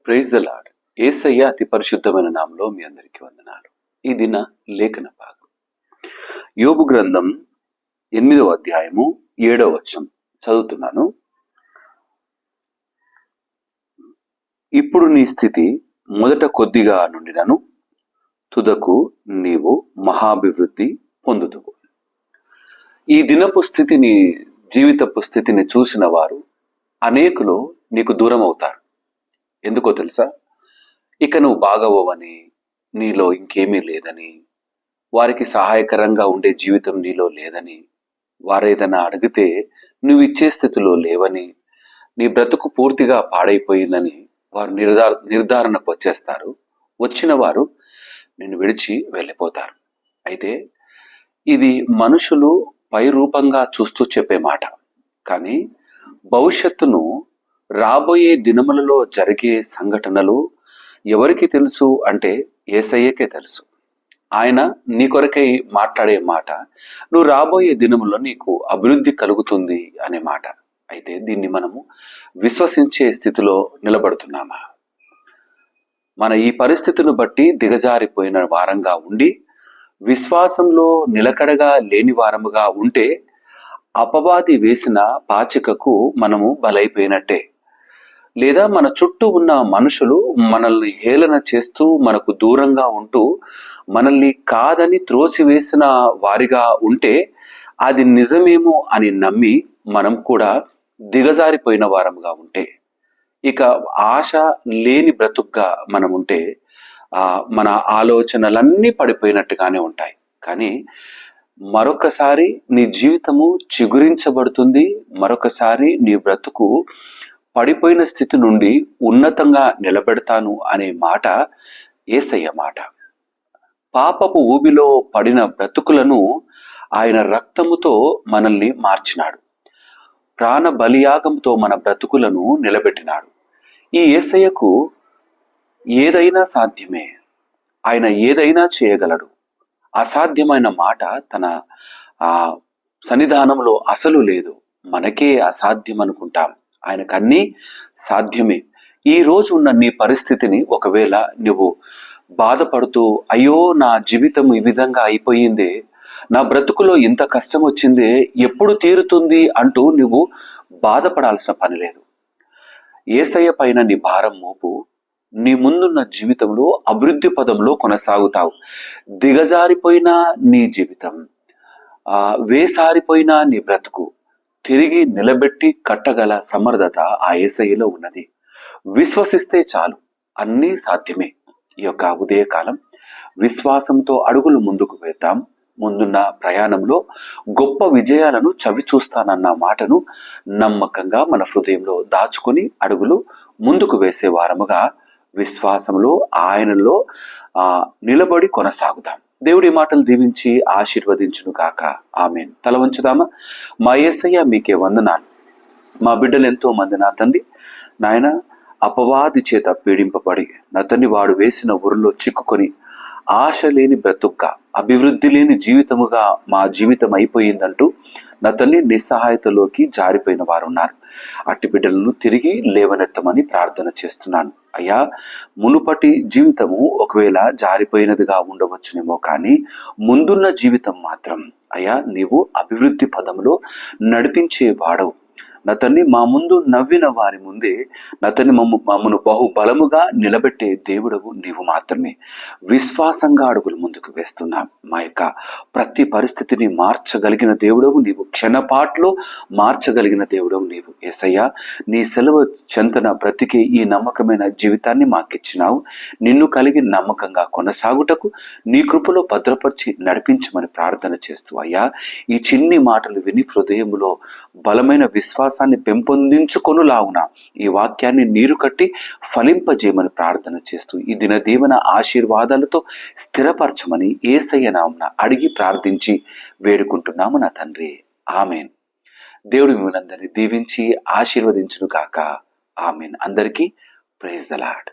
Praise the lord. యేసయ్య అతి పరిశుద్ధమైన నామములో మీ అందరికీ వందనాలు. ఈ దిన లేఖన భాగం యోబు గ్రంథం 8వ అధ్యాయము 7వ వచనం చదువుతున్నాను. ఇప్పుడు నీ స్థితి మొదట కొద్దిగా నుండినను తుదకు నీవు మహాభివృద్ధి పొందుదువు. ఈ దినపు స్థితిని, జీవితపు స్థితిని చూసిన వారు అనేకులు నీకు దూరం అవుతారు. ఎందుకో తెలుసా? ఇక నువ్వు బాగవని, నీలో ఇంకేమీ లేదని, వారికి సహాయకరంగా ఉండే జీవితం నీలో లేదని, వారేదైనా అడిగితే నువ్వు ఇచ్చే స్థితిలో లేవని, నీ బ్రతుకు పూర్తిగా పాడైపోయిందని వారు నిర్ధారణకు వచ్చేస్తారు. వచ్చిన వారు నిన్ను విడిచి వెళ్ళిపోతారు. అయితే ఇది మనుషులు పై రూపంగా చూస్తూ చెప్పే మాట. కానీ భవిష్యత్తును, రాబోయే దినములలో జరిగే సంఘటనలు ఎవరికి తెలుసు అంటే యేసయ్యకే తెలుసు. ఆయన నీ కొరకై మాట్లాడే మాట, నువ్వు రాబోయే దినములో నీకు అభివృద్ధి కలుగుతుంది అనే మాట. అయితే దీన్ని మనము విశ్వసించే స్థితిలో నిలబడుతున్నామా? మన ఈ పరిస్థితిని బట్టి దిగజారిపోయిన వారంగా ఉండి, విశ్వాసంలో నిలకడగా లేని వారముగా ఉంటే అపవాది వేసిన పాచికకు మనము బలైపోయినట్టే. లేదా మన చుట్టూ ఉన్న మనుషులు మనల్ని హేళన చేస్తూ, మనకు దూరంగా ఉంటూ, మనల్ని కాదని త్రోసివేసిన వారిగా ఉంటే అది నిజమేమో అని నమ్మి మనం కూడా దిగజారిపోయిన వారంగా ఉంటే, ఇక ఆశ లేని బ్రతుకుగా మనం ఉంటే మన ఆలోచనలన్నీ పడిపోయినట్టుగానే ఉంటాయి. కానీ మరొకసారి నీ జీవితము చిగురించబడుతుంది. మరొకసారి నీ బ్రతుకు పడిపోయిన స్థితి నుండి ఉన్నతంగా నిలబెడతాను అనే మాట యేసయ్య మాట. పాపపు ఊబిలో పడిన బ్రతుకులను ఆయన రక్తముతో మనల్ని మార్చినాడు. ప్రాణ బలియాగంతో మన బ్రతుకులను నిలబెట్టినాడు. ఈ యేసయ్యకు ఏదైనా సాధ్యమే. ఆయన ఏదైనా చేయగలడు. అసాధ్యమైన మాట తన సన్నిధానంలో అసలు లేదు. మనకే అసాధ్యం అనుకుంటాం. ఆయనకు అన్నీ సాధ్యమే. ఈ రోజు ఉన్న నీ పరిస్థితిని ఒకవేళ నువ్వు బాధపడుతూ, అయ్యో నా జీవితం ఈ విధంగా అయిపోయిందే, నా బ్రతుకులో ఇంత కష్టం వచ్చిందే, ఎప్పుడు తీరుతుంది అంటూ నువ్వు బాధపడాల్సిన పని లేదు. యేసయ్య పైన నీ భారం మోపు. నీ ముందున్న జీవితంలో అభివృద్ధి పదంలో కొనసాగుతావు. దిగజారిపోయిన నీ జీవితం, వేసారిపోయిన నీ బ్రతుకు తిరిగి నిలబెట్టి కట్టగల సమర్థత ఆ యేసయ్యలో ఉన్నది. విశ్వసిస్తే చాలు, అన్నీ సాధ్యమే. ఈ యొక్క ఉదయకాలం విశ్వాసంతో అడుగులు ముందుకు వేద్దాం. ముందున్న ప్రయాణంలో గొప్ప విజయాలను చవి చూస్తానన్న మాటను నమ్మకంగా మన హృదయంలో దాచుకొని అడుగులు ముందుకు వేసే వారముగా విశ్వాసంలో ఆయనలో నిలబడి కొనసాగుదాం. దేవుడి మాటలు దీవించి ఆశీర్వదించును కాక. ఆమేన్. తల వంచుదామా? మా యేసయ్య మీకే వందనాలు. మా బిడ్డలు ఎంతో మంది నా తండ్రి, నాయన అపవాది చేత పీడింపబడి నా తండ్రి వాడు వేసిన ఊరిలో చిక్కుకొని ఆశ లేని బ్రతుగ్గా, అభివృద్ధి లేని జీవితముగా మా జీవితం అయిపోయిందంటూ నా తండ్రి నిస్సహాయతలోకి జారిపోయిన వారు ఉన్నారు. అట్టి బిడ్డలను తిరిగి లేవనెత్తమని ప్రార్థన చేస్తున్నాను. అయ్యా, మునుపటి జీవితము ఒకవేళ జారిపోయినదిగా ఉండవచ్చునేమో, కానీ ముందున్న జీవితం మాత్రం అయ్యా నీవు అభివృద్ధి పదములో నడిపించే వాడవు. నా తండ్రి మా ముందు నవ్విన వారి ముందే నా తండ్రి మమ్మను బహుబలముగా నిలబెట్టే దేవుడవు నీవు మాత్రమే. విశ్వాసంగా అడుగులు ముందుకు వేస్తున్నాం. మా యొక్క ప్రతి పరిస్థితిని మార్చగలిగిన దేవుడవు నీవు. క్షణపాట్లో మార్చగలిగిన దేవుడవు నీవు. యేసయ్య, నీ సెలవు చెంతన బ్రతికే ఈ నమ్మకమైన జీవితాన్ని మాకిచ్చినావు. నిన్ను కలిగి నమ్మకంగా కొనసాగుటకు నీ కృపలో భద్రపరిచి నడిపించమని ప్రార్థన చేస్తూ అయ్యా, ఈ చిన్ని మాటలు విని హృదయంలో బలమైన విశ్వాసాన్ని పెంపొందించుకొనులాగున ఈ వాక్యాన్ని నీరు కట్టి ఫలింపజేయమని ప్రార్థన చేస్తూ ఈ దిన దీవెన ఆశీర్వాదాలతో స్థిరపరచమని యేసయ్య నామమున అడిగి ప్రార్థించి వేడుకుంటున్నాము నా తండ్రి. ఆమేన్. దేవుడు మిమ్మల్ని అందరినీ దీవించి ఆశీర్వదించును గాక. ఆమేన్. అందరికీ ప్రైజ్ ద లార్డ్.